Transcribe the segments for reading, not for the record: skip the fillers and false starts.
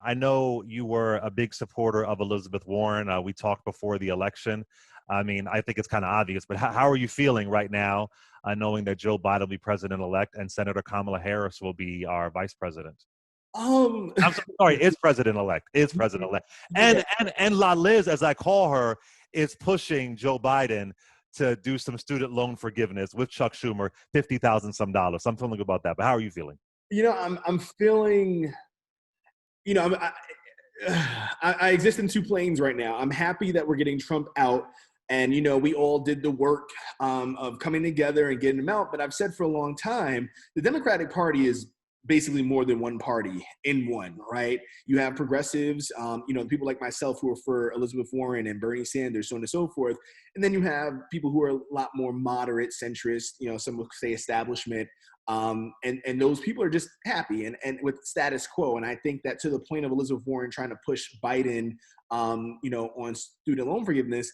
I know you were a big supporter of Elizabeth Warren. We talked before the election. I mean, I think it's kind of obvious, but how are you feeling right now, knowing that Joe Biden will be president-elect and Senator Kamala Harris will be our vice president? Um, I'm so sorry, is president-elect, yeah, and La Liz, as I call her, is pushing Joe Biden to do some student loan forgiveness with Chuck Schumer, 50,000 some dollars. So I'm feeling good about that. But how are you feeling? I'm feeling, you know, I'm, I exist in two planes right now. I'm happy that we're getting Trump out. And, we all did the work of coming together and getting him out. But I've said for a long time, the Democratic Party is basically more than one party in one, right? You have progressives, people like myself who are for Elizabeth Warren and Bernie Sanders, so on and so forth. And then you have people who are a lot more moderate, centrist, some would say establishment. And those people are just happy and with status quo. And I think that to the point of Elizabeth Warren trying to push Biden, on student loan forgiveness,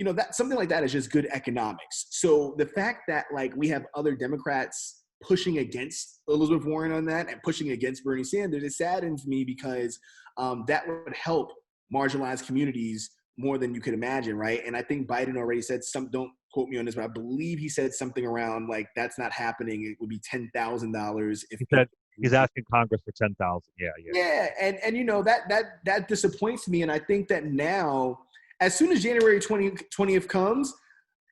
that something like that is just good economics. So the fact that like we have other Democrats pushing against Elizabeth Warren on that and pushing against Bernie Sanders, it saddens me because that would help marginalized communities more than you could imagine, right? And I think Biden already said don't quote me on this, but I believe he said something around like that's not happening. It would be $10,000 if He said he's asking Congress for 10,000. Yeah, yeah. yeah, and that disappoints me, and I think that now, as soon as January 20th comes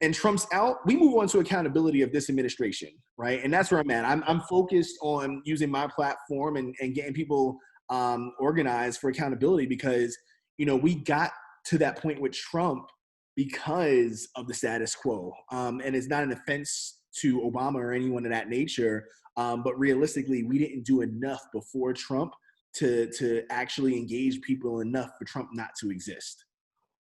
and Trump's out, we move on to accountability of this administration, right? And that's where I'm at. I'm focused on using my platform and getting people organized for accountability because, we got to that point with Trump because of the status quo. And it's not an offense to Obama or anyone of that nature, but realistically, we didn't do enough before Trump to actually engage people enough for Trump not to exist.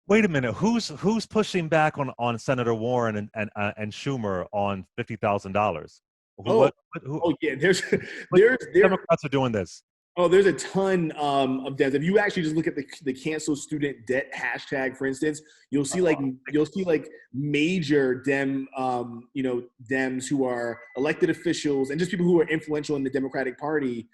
Wait a minute. Who's pushing back on Senator Warren and Schumer on $50,000? Oh yeah. There's What there's there. Democrats are doing this? Oh, there's a ton of dems. If you actually just look at the cancel student debt hashtag, for instance, you'll see like major Dems who are elected officials and just people who are influential in the Democratic Party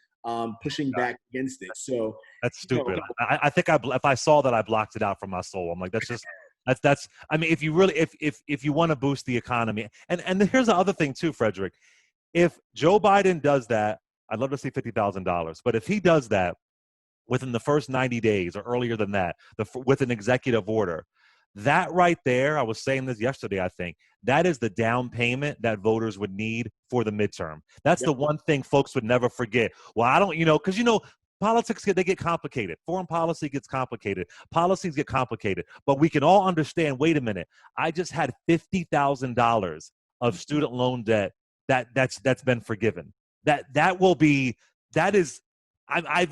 pushing back against it. So That's stupid. I think if I saw that, I blocked it out from my soul. I'm like, that's. I mean, if you really, if you want to boost the economy, and here's the other thing too, Frederick. If Joe Biden does that, I'd love to see $50,000. But if he does that within the first 90 days or earlier than that, with an executive order, that right there, I was saying this yesterday, I think, that is the down payment that voters would need for the midterm. That's the one thing folks would never forget. Well, I don't, because, politics, they get complicated. Foreign policy gets complicated. Policies get complicated. But we can all understand, wait a minute, I just had $50,000 of student loan debt that's been forgiven. That will be, that is, I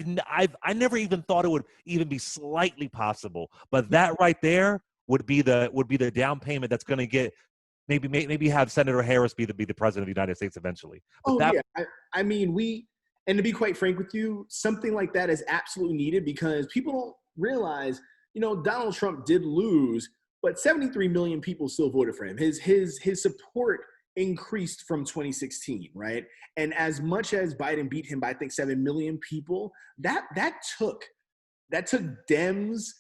never even thought it would even be slightly possible. But that right there would be the down payment that's going to get maybe have Senator Harris be the president of the United States eventually. But I mean, and to be quite frank with you, something like that is absolutely needed because people don't realize, Donald Trump did lose, but 73 million people still voted for him. His support increased from 2016, right? And as much as Biden beat him by, I think, 7 million people, that took Dems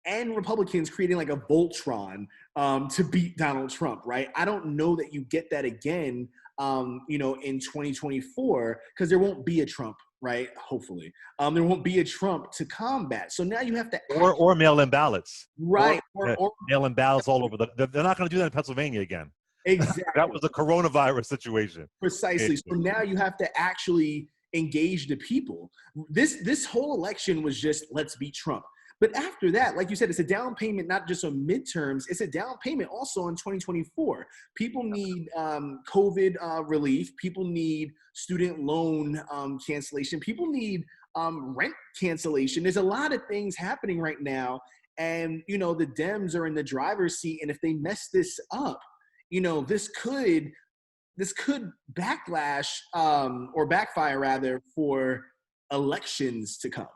and Republicans creating like a Voltron to beat Donald Trump, right? I don't know that you get that again, in 2024 because there won't be a Trump, right? Hopefully, there won't be a Trump to combat. So now you have to or mail-in ballots, right? Or mail-in ballots all over. They're not going to do that in Pennsylvania again. Exactly. That was a coronavirus situation. Precisely. So now you have to actually engage the people. This whole election was just let's beat Trump. But after that, like you said, it's a down payment, not just on midterms. It's a down payment also in 2024. People need COVID relief. People need student loan cancellation. People need rent cancellation. There's a lot of things happening right now. And, the Dems are in the driver's seat. And if they mess this up, this could backlash or backfire rather for elections to come.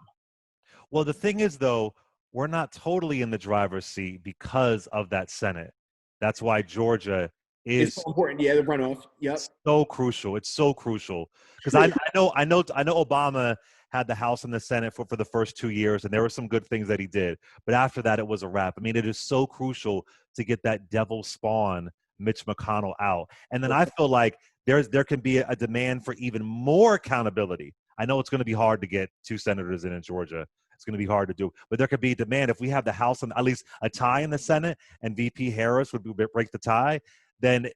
Well, the thing is, though, we're not totally in the driver's seat because of that Senate. That's why Georgia is it's so important. Yeah, the runoff. Yep. So crucial. It's so crucial because I know Obama had the House and the Senate for the first 2 years, and there were some good things that he did. But after that, it was a wrap. I mean, it is so crucial to get that devil spawn Mitch McConnell out. And then I feel like there can be a demand for even more accountability. I know it's going to be hard to get 2 senators in Georgia. It's going to be hard to do, but there could be a demand if we have the House and at least a tie in the Senate, and VP Harris would break the tie. Then,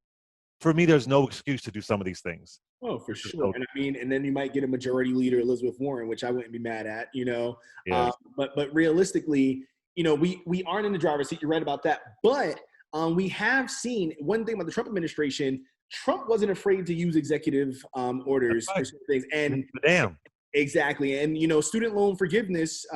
for me, there's no excuse to do some of these things. Oh, for sure. And I mean, and then you might get a majority leader, Elizabeth Warren, which I wouldn't be mad at, you know. Yeah. But realistically, you know, we aren't in the driver's seat. You're right about that. But we have seen one thing about the Trump administration. Trump wasn't afraid to use executive orders for certain things. And damn. Exactly. And, you know, student loan forgiveness,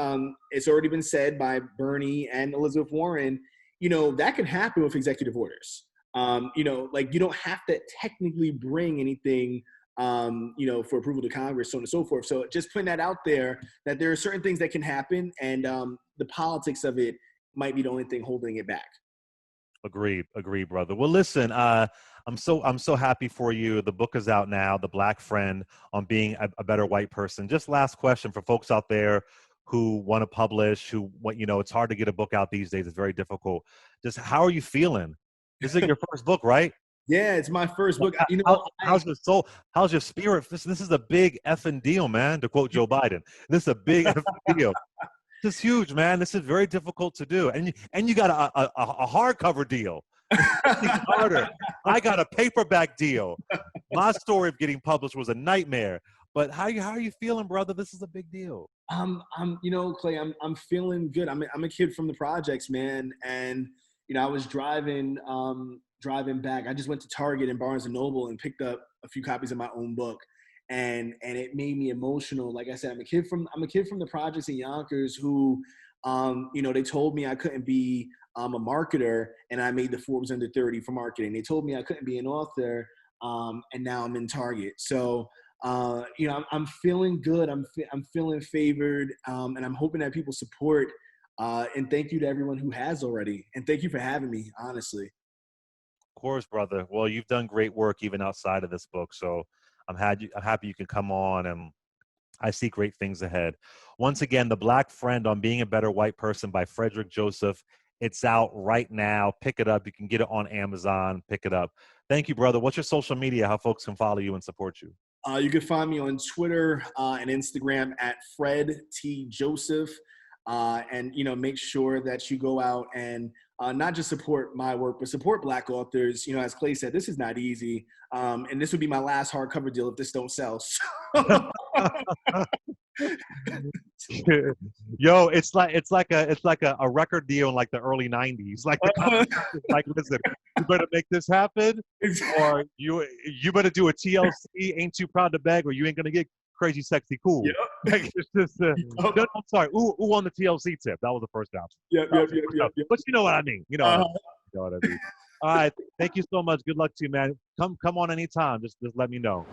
it's already been said by Bernie and Elizabeth Warren, you know, that can happen with executive orders. You know, like you don't have to technically bring anything, you know, for approval to Congress, so on and so forth. So just putting that out there, that there are certain things that can happen, and the politics of it might be the only thing holding it back. Agreed, brother. Well, listen, I'm so happy for you. The book is out now, The Black Friend on Being a Better White Person. Just last question for folks out there who want to publish, you know, it's hard to get a book out these days. It's very difficult. Just how are you feeling? This is your first book, right? Yeah, it's my first book. You know, how's your soul? How's your spirit? This is a big effing deal, man. To quote Joe Biden, this is a big effing deal. This is huge, man. This is very difficult to do, and you got a hardcover deal. It's harder. I got a paperback deal. My story of getting published was a nightmare. But how are you feeling, brother? This is a big deal. You know, Clay, I'm feeling good. I'm a kid from the projects, man, and you know, I was driving back. I just went to Target and Barnes and Noble and picked up a few copies of my own book. And it made me emotional. Like I said, I'm a kid from the projects in Yonkers who, you know, they told me I couldn't be a marketer, and I made the Forbes Under 30 for marketing. They told me I couldn't be an author, and now I'm in Target. So, you know, I'm feeling good. I'm feeling favored, and I'm hoping that people support. And thank you to everyone who has already. And thank you for having me, honestly. Of course, brother. Well, you've done great work even outside of this book. So I'm happy you can come on, and I see great things ahead. Once again, The Black Friend on Being a Better White Person by Frederick Joseph. It's out right now. Pick it up. You can get it on Amazon. Pick it up. Thank you, brother. What's your social media? How folks can follow you and support you? You can find me on Twitter and Instagram at Fred T. Joseph. And, you know, make sure that you go out and not just support my work, but support Black authors. You know, as Clay said, this is not easy. And this would be my last hardcover deal if this don't sell. Yo, it's like a record deal in like the early 90s. Like, like, listen, you better make this happen, or you better do a TLC, Ain't Too Proud to Beg, or you ain't gonna get Crazy Sexy Cool. Yep. Like, it's just, no, I'm sorry. Ooh, on the TLC tip. That was the first option. Yep. But you know what I mean. You know what I mean. All right. Thank you so much. Good luck to you, man. Come on anytime. Just let me know.